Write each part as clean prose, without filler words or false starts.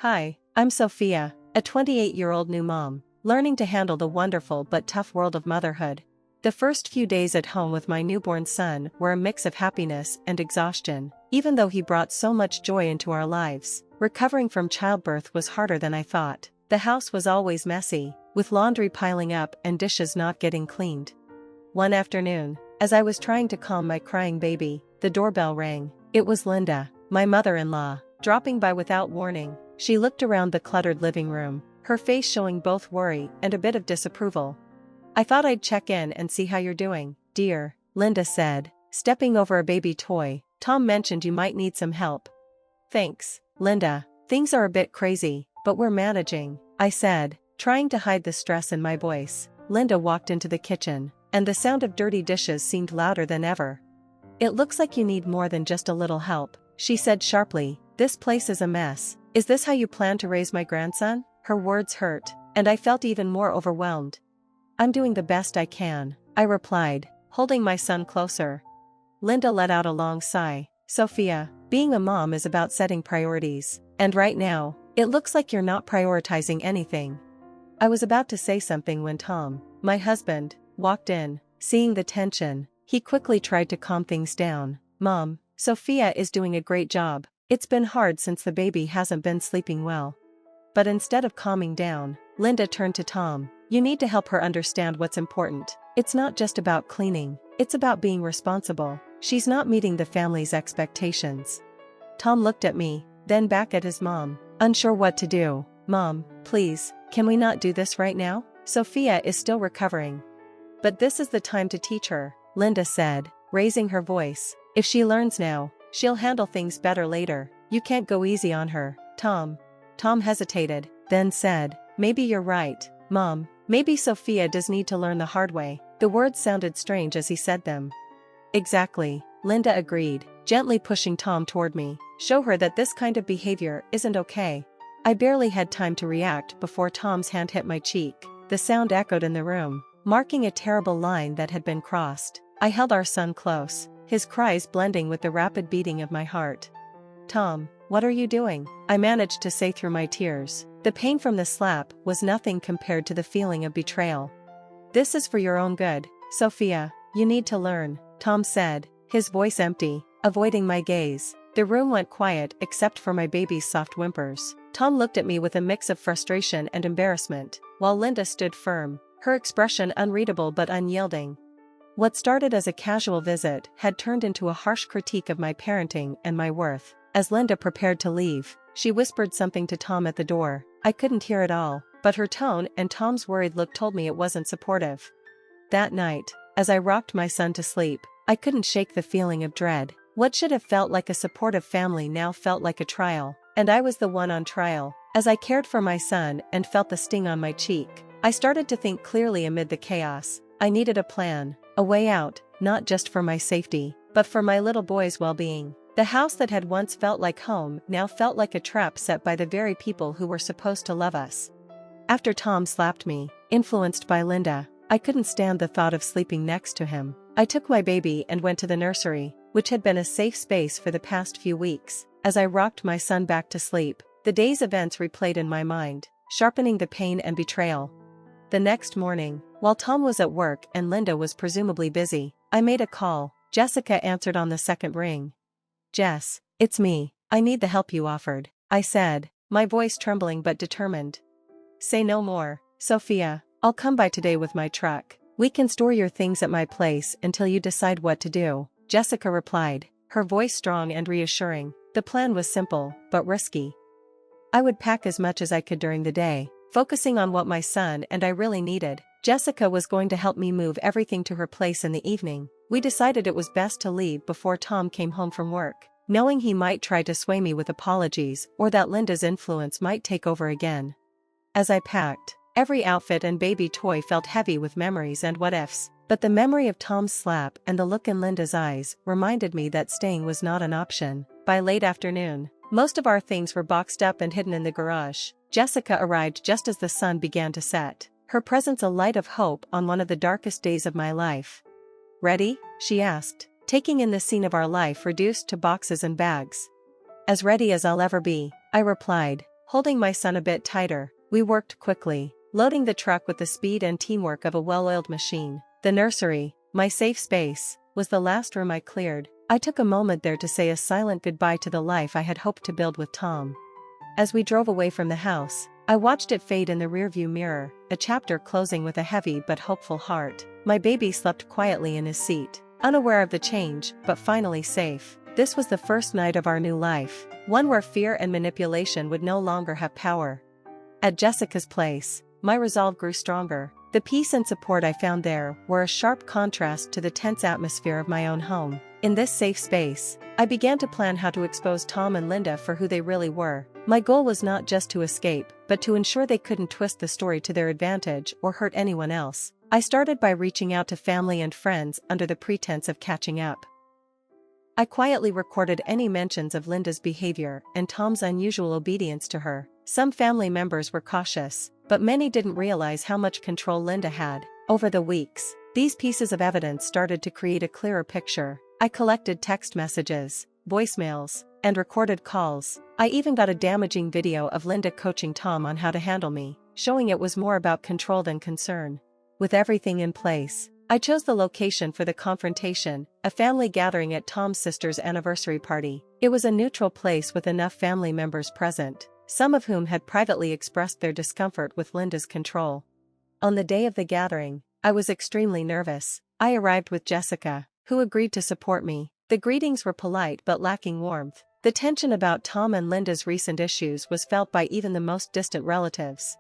Hi, I'm Sophia, a 28-year-old new mom, learning to handle the wonderful but tough world of motherhood. The first few days at home with my newborn son were a mix of happiness and exhaustion, even though he brought so much joy into our lives. Recovering from childbirth was harder than I thought. The house was always messy, with laundry piling up and dishes not getting cleaned. One afternoon, as I was trying to calm my crying baby, the doorbell rang. It was Linda, my mother-in-law, dropping by without warning. She looked around the cluttered living room, her face showing both worry and a bit of disapproval. "I thought I'd check in and see how you're doing, dear," Linda said, stepping over a baby toy. "Tom mentioned you might need some help." "Thanks, Linda. Things are a bit crazy, but we're managing," I said, trying to hide the stress in my voice. Linda walked into the kitchen, and the sound of dirty dishes seemed louder than ever. "It looks like you need more than just a little help," she said sharply. "This place is a mess. Is this how you plan to raise my grandson?" Her words hurt, and I felt even more overwhelmed. "I'm doing the best I can," I replied, holding my son closer. Linda let out a long sigh. "Sophia, being a mom is about setting priorities, and right now, it looks like you're not prioritizing anything." I was about to say something when Tom, my husband, walked in. Seeing the tension, he quickly tried to calm things down. "Mom, Sophia is doing a great job. It's been hard since the baby hasn't been sleeping well." But instead of calming down, Linda turned to Tom. "You need to help her understand what's important. It's not just about cleaning, it's about being responsible. She's not meeting the family's expectations." Tom looked at me, then back at his mom, unsure what to do. "Mom, please, can we not do this right now? Sophia is still recovering." "But this is the time to teach her," Linda said, raising her voice. "If she learns now, she'll handle things better later. You can't go easy on her, Tom." Tom hesitated, then said, "Maybe you're right, Mom. Maybe Sophia does need to learn the hard way." The words sounded strange as he said them. "Exactly," Linda agreed, gently pushing Tom toward me. "Show her that this kind of behavior isn't okay." I barely had time to react before Tom's hand hit my cheek. The sound echoed in the room, marking a terrible line that had been crossed. I held our son close, his cries blending with the rapid beating of my heart. "Tom, what are you doing?" I managed to say through my tears. The pain from the slap was nothing compared to the feeling of betrayal. "This is for your own good, Sophia. You need to learn," Tom said, his voice empty, avoiding my gaze. The room went quiet except for my baby's soft whimpers. Tom looked at me with a mix of frustration and embarrassment, while Linda stood firm, her expression unreadable but unyielding. What started as a casual visit had turned into a harsh critique of my parenting and my worth. As Linda prepared to leave, she whispered something to Tom at the door. I couldn't hear it all, but her tone and Tom's worried look told me it wasn't supportive. That night, as I rocked my son to sleep, I couldn't shake the feeling of dread. What should have felt like a supportive family now felt like a trial, and I was the one on trial. As I cared for my son and felt the sting on my cheek, I started to think clearly amid the chaos. I needed a plan, a way out, not just for my safety, but for my little boy's well-being. The house that had once felt like home now felt like a trap set by the very people who were supposed to love us. After Tom slapped me, influenced by Linda, I couldn't stand the thought of sleeping next to him. I took my baby and went to the nursery, which had been a safe space for the past few weeks. As I rocked my son back to sleep, the day's events replayed in my mind, sharpening the pain and betrayal. The next morning, while Tom was at work and Linda was presumably busy, I made a call. Jessica answered on the second ring. "Jess, it's me. I need the help you offered," I said, my voice trembling but determined. "Say no more, Sophia. I'll come by today with my truck. We can store your things at my place until you decide what to do," Jessica replied, her voice strong and reassuring. The plan was simple, but risky. I would pack as much as I could during the day, focusing on what my son and I really needed. Jessica was going to help me move everything to her place in the evening. We decided it was best to leave before Tom came home from work, knowing he might try to sway me with apologies or that Linda's influence might take over again. As I packed, every outfit and baby toy felt heavy with memories and what-ifs, but the memory of Tom's slap and the look in Linda's eyes reminded me that staying was not an option. By late afternoon, most of our things were boxed up and hidden in the garage. Jessica arrived just as the sun began to set, her presence a light of hope on one of the darkest days of my life. "Ready?" she asked, taking in the scene of our life reduced to boxes and bags. "As ready as I'll ever be," I replied, holding my son a bit tighter. We worked quickly, loading the truck with the speed and teamwork of a well-oiled machine. The nursery, my safe space, was the last room I cleared. I took a moment there to say a silent goodbye to the life I had hoped to build with Tom. As we drove away from the house, I watched it fade in the rearview mirror, a chapter closing with a heavy but hopeful heart. My baby slept quietly in his seat, unaware of the change, but finally safe. This was the first night of our new life, one where fear and manipulation would no longer have power. At Jessica's place, my resolve grew stronger. The peace and support I found there were a sharp contrast to the tense atmosphere of my own home. In this safe space, I began to plan how to expose Tom and Linda for who they really were. My goal was not just to escape, but to ensure they couldn't twist the story to their advantage or hurt anyone else. I started by reaching out to family and friends under the pretense of catching up. I quietly recorded any mentions of Linda's behavior and Tom's unusual obedience to her. Some family members were cautious, but many didn't realize how much control Linda had. Over the weeks, these pieces of evidence started to create a clearer picture. I collected text messages, voicemails, and recorded calls. I even got a damaging video of Linda coaching Tom on how to handle me, showing it was more about control than concern. With everything in place, I chose the location for the confrontation, a family gathering at Tom's sister's anniversary party. It was a neutral place with enough family members present, some of whom had privately expressed their discomfort with Linda's control. On the day of the gathering, I was extremely nervous. I arrived with Jessica, who agreed to support me. The greetings were polite but lacking warmth. The tension about Tom and Linda's recent issues was felt by even the most distant relatives.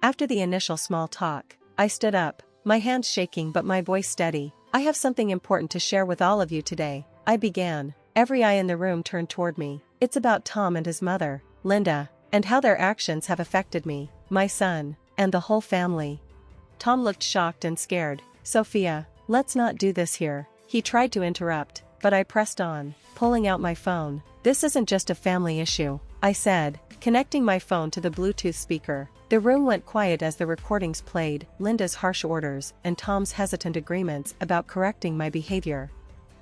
After the initial small talk, I stood up, my hands shaking but my voice steady. "I have something important to share with all of you today," I began. Every eye in the room turned toward me. "It's about Tom and his mother, Linda, and how their actions have affected me, my son, and the whole family." Tom looked shocked and scared. "Sophia, let's not do this here." He tried to interrupt, but I pressed on, pulling out my phone. "This isn't just a family issue," I said, connecting my phone to the Bluetooth speaker. The room went quiet as the recordings played, Linda's harsh orders and Tom's hesitant agreements about correcting my behavior.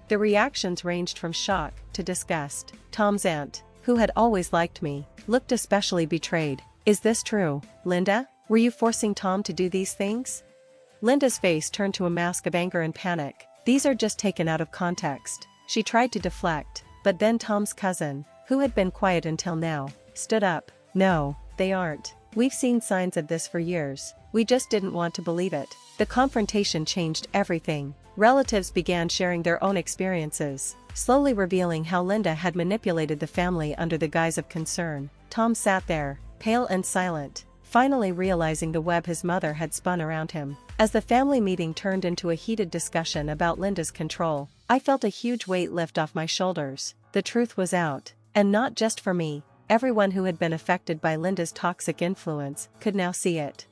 The reactions ranged from shock to disgust. Tom's aunt, who had always liked me, looked especially betrayed. "Is this true, Linda? Were you forcing Tom to do these things?" Linda's face turned to a mask of anger and panic. "These are just taken out of context." She tried to deflect, but then Tom's cousin, who had been quiet until now, stood up. "No, they aren't. We've seen signs of this for years. We just didn't want to believe it." The confrontation changed everything. Relatives began sharing their own experiences, slowly revealing how Linda had manipulated the family under the guise of concern. Tom sat there, pale and silent, finally realizing the web his mother had spun around him. As the family meeting turned into a heated discussion about Linda's control, I felt a huge weight lift off my shoulders. The truth was out, and not just for me. Everyone who had been affected by Linda's toxic influence could now see it.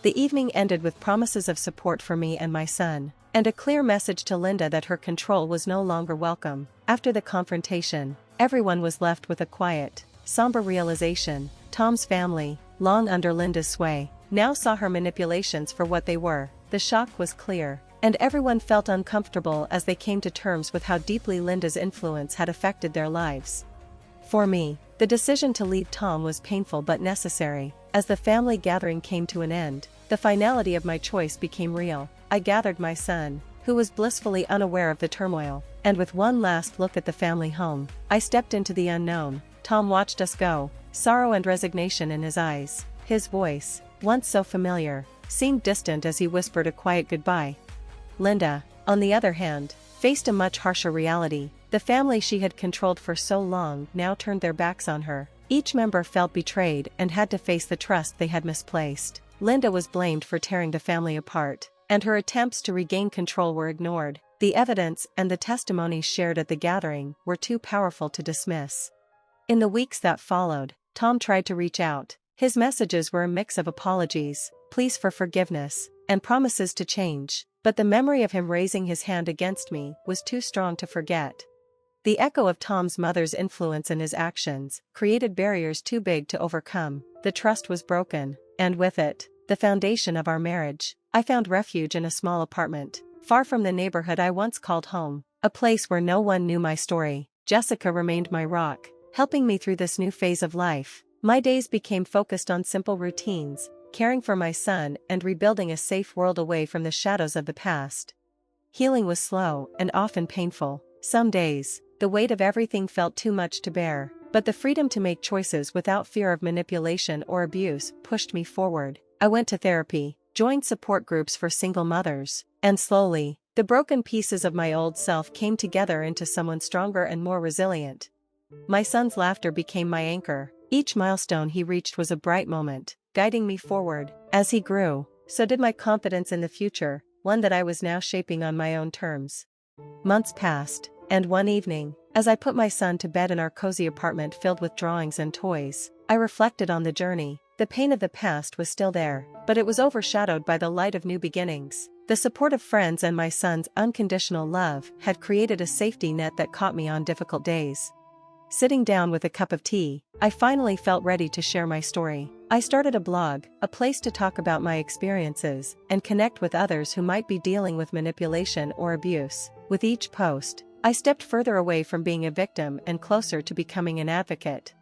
The evening ended with promises of support for me and my son, and a clear message to Linda that her control was no longer welcome. After the confrontation, everyone was left with a quiet, somber realization. Tom's family, long under Linda's sway, now saw her manipulations for what they were. The shock was clear, and everyone felt uncomfortable as they came to terms with how deeply Linda's influence had affected their lives. For me, the decision to leave Tom was painful but necessary. As the family gathering came to an end, the finality of my choice became real. I gathered my son, who was blissfully unaware of the turmoil, and with one last look at the family home, I stepped into the unknown. Tom watched us go, sorrow and resignation in his eyes. His voice, once so familiar, seemed distant as he whispered a quiet goodbye. Linda, on the other hand, faced a much harsher reality. The family she had controlled for so long now turned their backs on her. Each member felt betrayed and had to face the trust they had misplaced. Linda was blamed for tearing the family apart, and her attempts to regain control were ignored. The evidence and the testimonies shared at the gathering were too powerful to dismiss. In the weeks that followed, Tom tried to reach out. His messages were a mix of apologies, pleas for forgiveness, and promises to change, but the memory of him raising his hand against me was too strong to forget. The echo of Tom's mother's influence in his actions created barriers too big to overcome. The trust was broken, and with it, the foundation of our marriage. I found refuge in a small apartment, far from the neighborhood I once called home, a place where no one knew my story. Jessica remained my rock, helping me through this new phase of life. My days became focused on simple routines, caring for my son and rebuilding a safe world away from the shadows of the past. Healing was slow and often painful. Some days, the weight of everything felt too much to bear, but the freedom to make choices without fear of manipulation or abuse pushed me forward. I went to therapy, joined support groups for single mothers, and slowly, the broken pieces of my old self came together into someone stronger and more resilient. My son's laughter became my anchor. Each milestone he reached was a bright moment, guiding me forward. As he grew, so did my confidence in the future, one that I was now shaping on my own terms. Months passed, and one evening, as I put my son to bed in our cozy apartment filled with drawings and toys, I reflected on the journey. The pain of the past was still there, but it was overshadowed by the light of new beginnings. The support of friends and my son's unconditional love had created a safety net that caught me on difficult days. Sitting down with a cup of tea, I finally felt ready to share my story. I started a blog, a place to talk about my experiences and connect with others who might be dealing with manipulation or abuse. With each post, I stepped further away from being a victim and closer to becoming an advocate.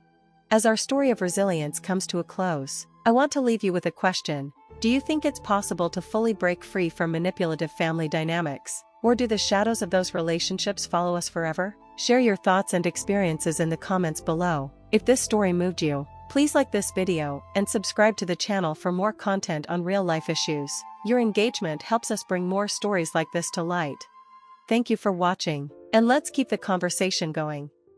As our story of resilience comes to a close, I want to leave you with a question. Do you think it's possible to fully break free from manipulative family dynamics? Or do the shadows of those relationships follow us forever? Share your thoughts and experiences in the comments below. If this story moved you, please like this video and subscribe to the channel for more content on real-life issues. Your engagement helps us bring more stories like this to light. Thank you for watching, and let's keep the conversation going.